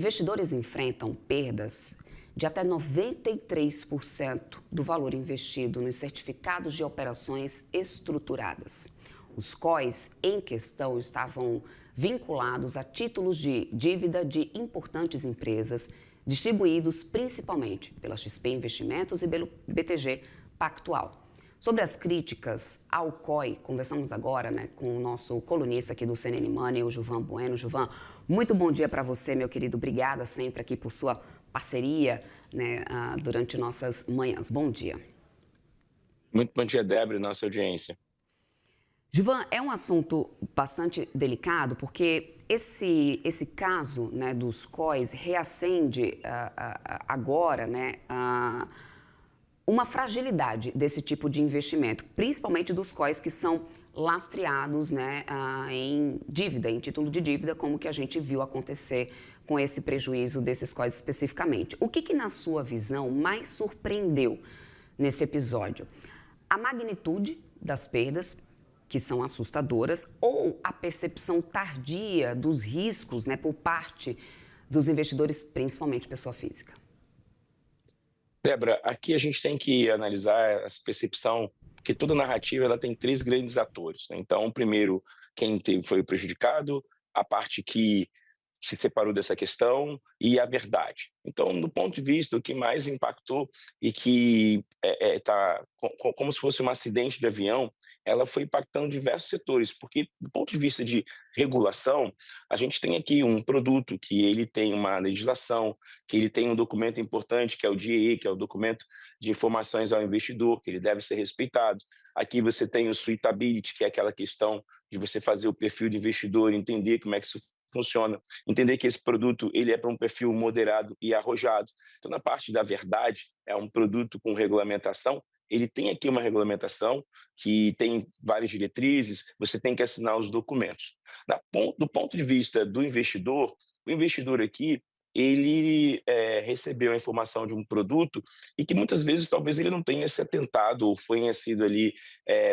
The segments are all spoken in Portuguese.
Investidores enfrentam perdas de até 93% do valor investido nos certificados de operações estruturadas. Os COIs em questão estavam vinculados a títulos de dívida de importantes empresas, distribuídos principalmente pela XP Investimentos e pelo BTG Pactual. Sobre as críticas ao COI, conversamos agora, com o nosso colunista aqui do CNN Money, o Gilvan Bueno. Gilvan, muito bom dia para você, meu querido. Obrigada sempre aqui por sua parceria, durante nossas manhãs. Bom dia. Muito bom dia, Débora, e nossa audiência. Gilvan, é um assunto bastante delicado porque esse caso, dos COIs reacende agora, uma fragilidade desse tipo de investimento, principalmente dos COIs que são lastreados, em dívida, em título de dívida, como que a gente viu acontecer com esse prejuízo desses COIs especificamente. O que na sua visão, mais surpreendeu nesse episódio? A magnitude das perdas, que são assustadoras, ou a percepção tardia dos riscos, por parte dos investidores, principalmente pessoa física? Débora, aqui a gente tem que analisar essa percepção, porque toda narrativa ela tem três grandes atores, né? Então, primeiro, foi o prejudicado, a parte que se separou dessa questão e a verdade. Então, do ponto de vista, o que mais impactou e que está como se fosse um acidente de avião, ela foi impactando diversos setores, porque do ponto de vista de regulação, a gente tem aqui um produto que ele tem uma legislação, que ele tem um documento importante, que é o DIE, que é o documento de informações ao investidor, que ele deve ser respeitado. Aqui você tem o suitability, que é aquela questão de você fazer o perfil de investidor, entender como é que isso funciona, entender que esse produto ele é para um perfil moderado e arrojado. Então, na parte da verdade, é um produto com regulamentação, ele tem aqui uma regulamentação que tem várias diretrizes, você tem que assinar os documentos. Do ponto de vista do investidor, o investidor aqui, ele recebeu a informação de um produto e que muitas vezes talvez ele não tenha se atentado ou tenha sido ali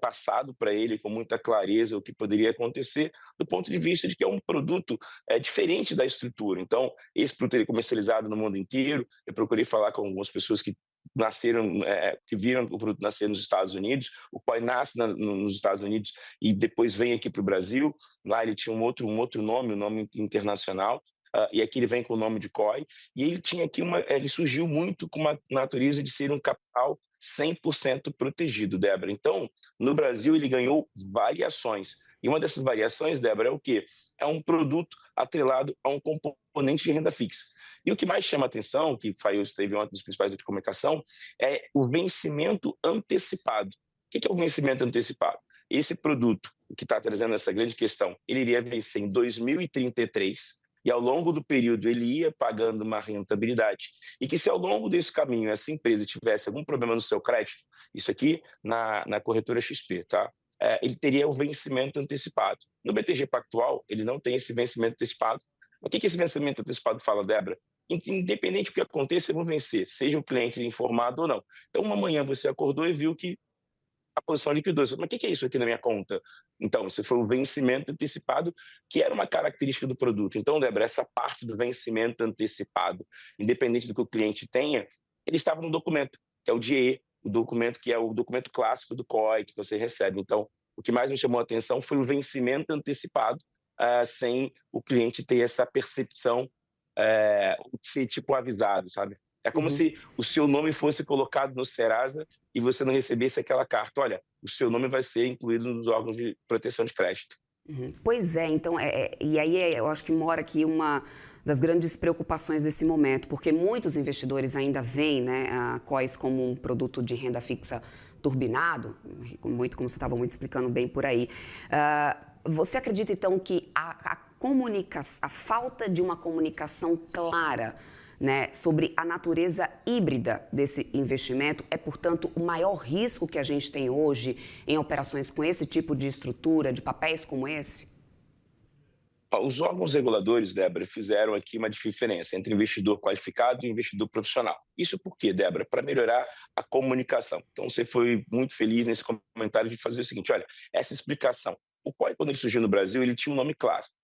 passado para ele com muita clareza o que poderia acontecer, do ponto de vista de que é um produto diferente da estrutura. Então, esse produto ele é comercializado no mundo inteiro. Eu procurei falar com algumas pessoas que nasceram, que viram o produto nascer nos Estados Unidos. O COI nasce nos Estados Unidos e depois vem aqui para o Brasil. Lá ele tinha um outro nome, um nome internacional. E aqui ele vem com o nome de COI, e ele tinha aqui ele surgiu muito com uma natureza de ser um capital 100% protegido, Débora. Então, no Brasil ele ganhou variações, e uma dessas variações, Débora, é o quê? É um produto atrelado a um componente de renda fixa. E o que mais chama atenção, que esteve um dos principais de comunicação, é o vencimento antecipado. O que é o vencimento antecipado? Esse produto, que está trazendo essa grande questão, ele iria vencer em 2033, e ao longo do período ele ia pagando uma rentabilidade. E que se ao longo desse caminho essa empresa tivesse algum problema no seu crédito, isso aqui na corretora XP, tá? Ele teria o vencimento antecipado. No BTG Pactual, ele não tem esse vencimento antecipado. O que esse vencimento antecipado fala, Débora? Independente do que aconteça, eu vou vencer, seja o cliente informado ou não. Então, uma manhã você acordou e viu que a posição liquidou. Mas o que é isso aqui na minha conta? Então, isso foi o vencimento antecipado, que era uma característica do produto. Então, Débora, essa parte do vencimento antecipado, independente do que o cliente tenha, ele estava no documento, que é o DIE, o documento que é o documento clássico do COI que você recebe. Então, o que mais me chamou a atenção foi o vencimento antecipado, sem o cliente ter essa percepção, de ser tipo avisado, sabe? É como Uhum. se o seu nome fosse colocado no Serasa e você não recebesse aquela carta. Olha, o seu nome vai ser incluído nos órgãos de proteção de crédito. Uhum. Pois é, então, e aí eu acho que mora aqui uma das grandes preocupações desse momento, porque muitos investidores ainda veem, a COIs como um produto de renda fixa turbinado, muito como você estava muito explicando bem por aí. Você acredita, então, que a falta de uma comunicação clara, sobre a natureza híbrida desse investimento é, portanto, o maior risco que a gente tem hoje em operações com esse tipo de estrutura, de papéis como esse? Os órgãos reguladores, Débora, fizeram aqui uma diferença entre investidor qualificado e investidor profissional. Isso por quê, Débora? Para melhorar a comunicação. Então, você foi muito feliz nesse comentário de fazer o seguinte, olha, essa explicação. O COI, quando ele surgiu no Brasil, ele tinha um nome clássico,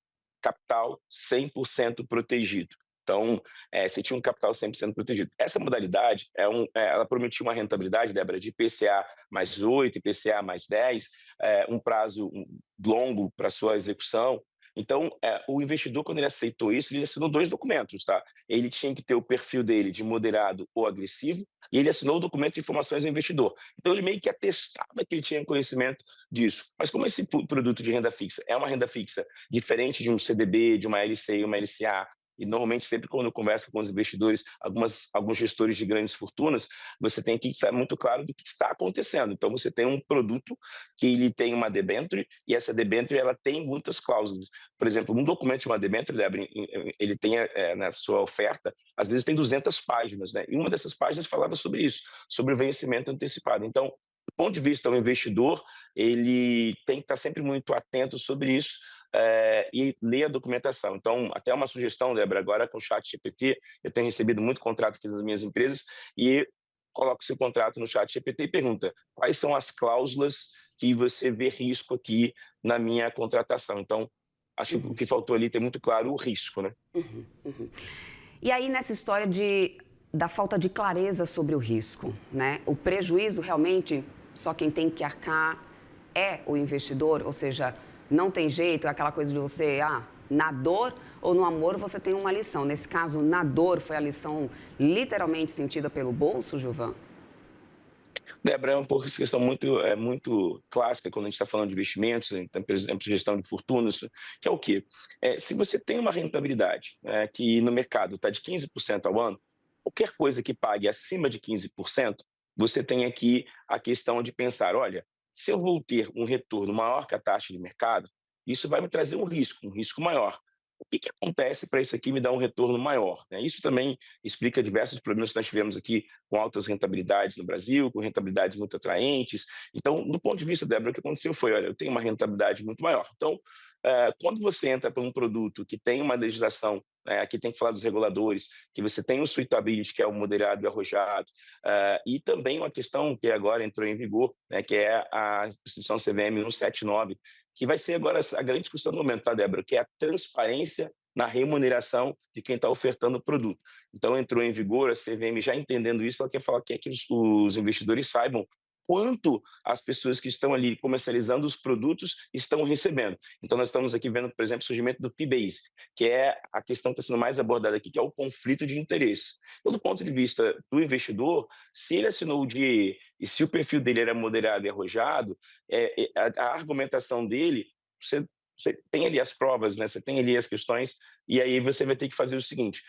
capital 100% protegido. Então, você tinha um capital sempre sendo protegido. Essa modalidade, ela prometia uma rentabilidade, Débora, de IPCA mais 8, IPCA mais 10, um prazo longo para sua execução. Então, o investidor, quando ele aceitou isso, ele assinou 2 documentos, tá? Ele tinha que ter o perfil dele de moderado ou agressivo, e ele assinou o documento de informações do investidor. Então, ele meio que atestava que ele tinha conhecimento disso. Mas como esse produto de renda fixa é uma renda fixa diferente de um CDB, de uma LCI, uma LCA, e normalmente sempre quando eu converso com os investidores, alguns gestores de grandes fortunas, você tem que estar muito claro do que está acontecendo. Então, você tem um produto que ele tem uma debênture, e essa debênture ela tem muitas cláusulas. Por exemplo, um documento de uma debênture, ele tem na sua oferta, às vezes tem 200 páginas, né? E uma dessas páginas falava sobre isso, sobre o vencimento antecipado. Então, do ponto de vista do investidor, ele tem que estar sempre muito atento sobre isso, e ler a documentação. Então, até uma sugestão, Débora, agora com o ChatGPT, eu tenho recebido muito contrato aqui das minhas empresas, e coloca o seu contrato no ChatGPT e pergunta quais são as cláusulas que você vê risco aqui na minha contratação. Então, acho que o Uhum, que faltou ali tem muito claro o risco, né? uhum, uhum. E aí, nessa história da falta de clareza sobre o risco, né? O prejuízo realmente só quem tem que arcar é o investidor, ou seja, não tem jeito, é aquela coisa de você, na dor ou no amor você tem uma lição. Nesse caso, na dor foi a lição literalmente sentida pelo bolso, Gilvan? Débora, é um pouco essa questão muito clássica quando a gente está falando de investimentos, então, por exemplo, gestão de fortunas, que é o quê? Se você tem uma rentabilidade, que no mercado está de 15% ao ano, qualquer coisa que pague acima de 15%, você tem aqui a questão de pensar, olha, se eu vou ter um retorno maior que a taxa de mercado, isso vai me trazer um risco maior. O que acontece para isso aqui me dar um retorno maior, né? Isso também explica diversos problemas que nós tivemos aqui com altas rentabilidades no Brasil, com rentabilidades muito atraentes. Então, do ponto de vista, Débora, o que aconteceu foi, olha, eu tenho uma rentabilidade muito maior. Então, quando você entra para um produto que tem uma legislação, aqui tem que falar dos reguladores, que você tem o suitability, que é o moderado e arrojado, e também uma questão que agora entrou em vigor, né, que é a instituição CVM 179, que vai ser agora a grande discussão do momento, tá, Débora? Que é a transparência na remuneração de quem está ofertando o produto. Então, entrou em vigor, a CVM já entendendo isso, ela quer que os investidores saibam quanto as pessoas que estão ali comercializando os produtos estão recebendo. Então, nós estamos aqui vendo, por exemplo, o surgimento do P-Base, que é a questão que está sendo mais abordada aqui, que é o conflito de interesse. Então, do ponto de vista do investidor, se ele assinou o DIE e se o perfil dele era moderado e arrojado, a argumentação dele, você tem ali as provas, né? Você tem ali as questões, e aí você vai ter que fazer o seguinte,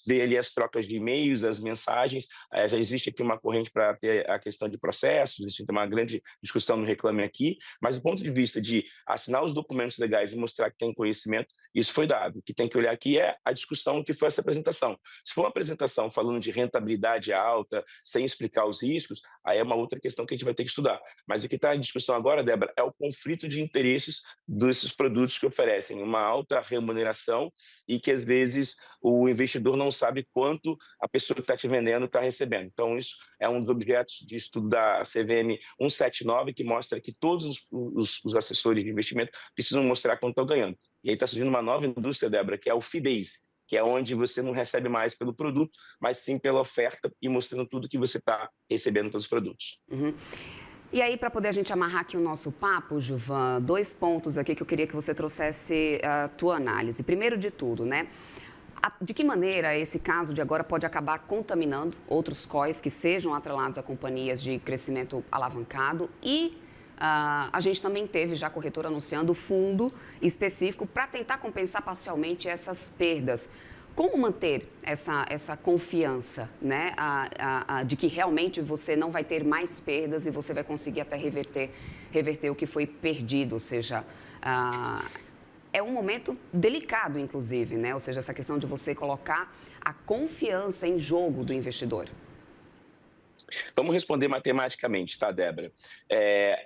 ver ali as trocas de e-mails, as mensagens, já existe aqui uma corrente para ter a questão de processos, existe uma grande discussão no Reclame Aqui, mas do ponto de vista de assinar os documentos legais e mostrar que tem conhecimento, isso foi dado. O que tem que olhar aqui é a discussão que foi essa apresentação. Se for uma apresentação falando de rentabilidade alta, sem explicar os riscos, aí é uma outra questão que a gente vai ter que estudar. Mas o que está em discussão agora, Débora, é o conflito de interesses desses produtos que oferecem uma alta remuneração e que, às vezes, o investidor não sabe quanto a pessoa que está te vendendo está recebendo. Então, isso é um dos objetos de estudo da CVM 179, que mostra que todos os assessores de investimento precisam mostrar quanto estão ganhando. E aí está surgindo uma nova indústria, Débora, que é o fee-base, que é onde você não recebe mais pelo produto, mas sim pela oferta e mostrando tudo que você está recebendo pelos produtos. Uhum. E aí, para poder a gente amarrar aqui o nosso papo, Gilvan, 2 pontos aqui que eu queria que você trouxesse a tua análise. Primeiro de tudo, né? De que maneira esse caso de agora pode acabar contaminando outros COIs que sejam atrelados a companhias de crescimento alavancado e a gente também teve já a corretora anunciando fundo específico para tentar compensar parcialmente essas perdas. Como manter essa confiança, né, de que realmente você não vai ter mais perdas e você vai conseguir até reverter o que foi perdido? Ou seja, é um momento delicado, inclusive, né? Ou seja, essa questão de você colocar a confiança em jogo do investidor. Vamos responder matematicamente, tá, Débora?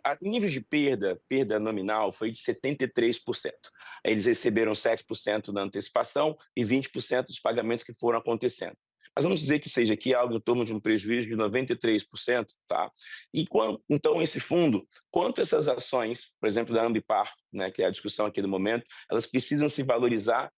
A nível de perda nominal foi de 73%. Eles receberam 7% da antecipação e 20% dos pagamentos que foram acontecendo. Mas vamos dizer que seja aqui algo em torno de um prejuízo de 93%, tá? E então, esse fundo, quanto essas ações, por exemplo, da Ambipar, né, que é a discussão aqui do momento, elas precisam se valorizar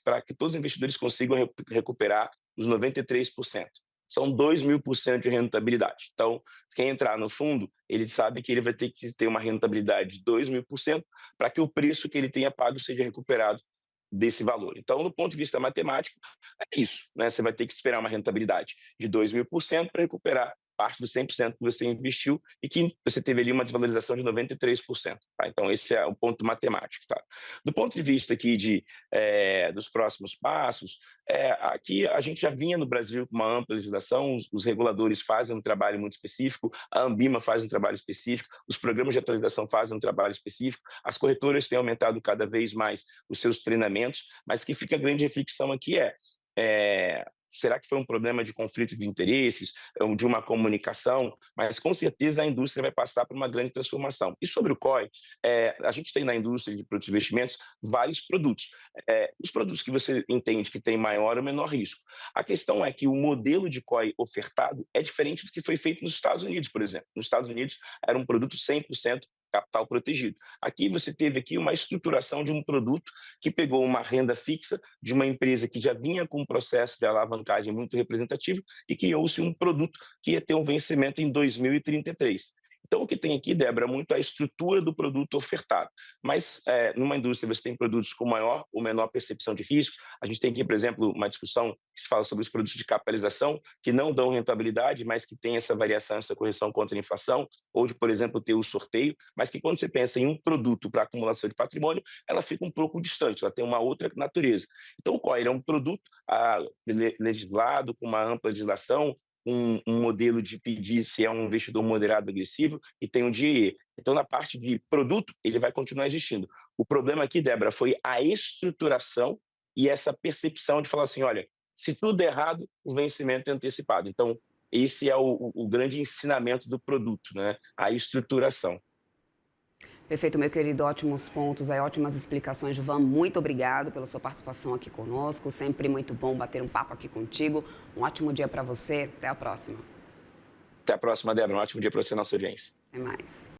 para que todos os investidores consigam recuperar os 93%. São 2.000% de rentabilidade. Então, quem entrar no fundo, ele sabe que ele vai ter que ter uma rentabilidade de 2.000% para que o preço que ele tenha pago seja recuperado desse valor. Então, do ponto de vista matemático, é isso, né? Você vai ter que esperar uma rentabilidade de 2.000% para recuperar parte dos 100% que você investiu e que você teve ali uma desvalorização de 93%. Tá? Então, esse é o ponto matemático. Tá? Do ponto de vista aqui dos próximos passos, aqui a gente já vinha no Brasil com uma ampla legislação, os reguladores fazem um trabalho muito específico, a Anbima faz um trabalho específico, os programas de atualização fazem um trabalho específico, as corretoras têm aumentado cada vez mais os seus treinamentos, mas que fica a grande reflexão aqui será que foi um problema de conflito de interesses, de uma comunicação? Mas, com certeza, a indústria vai passar por uma grande transformação. E sobre o COI, a gente tem na indústria de produtos e investimentos vários produtos. Os produtos que você entende que tem maior ou menor risco. A questão é que o modelo de COI ofertado é diferente do que foi feito nos Estados Unidos, por exemplo. Nos Estados Unidos, era um produto 100% capital protegido. Aqui você teve uma estruturação de um produto que pegou uma renda fixa de uma empresa que já vinha com um processo de alavancagem muito representativo e criou-se um produto que ia ter um vencimento em 2033. Então, o que tem aqui, Débora, é muito a estrutura do produto ofertado. Mas, numa indústria, você tem produtos com maior ou menor percepção de risco. A gente tem aqui, por exemplo, uma discussão que se fala sobre os produtos de capitalização, que não dão rentabilidade, mas que tem essa variação, essa correção contra a inflação, ou de, por exemplo, ter o sorteio, mas que quando você pensa em um produto para acumulação de patrimônio, ela fica um pouco distante, ela tem uma outra natureza. Então, o COI é um produto legislado, com uma ampla legislação, um modelo de pedir se é um investidor moderado agressivo e tem um DIE. Então, na parte de produto, ele vai continuar existindo. O problema aqui, Débora, foi a estruturação e essa percepção de falar assim, olha, se tudo der errado, o vencimento é antecipado. Então, esse é o grande ensinamento do produto, né? A estruturação. Perfeito, meu querido, ótimos pontos, ótimas explicações, Gilvan. Muito obrigado pela sua participação aqui conosco. Sempre muito bom bater um papo aqui contigo. Um ótimo dia para você. Até a próxima. Até a próxima, Débora. Um ótimo dia para você e nossa audiência. Até mais.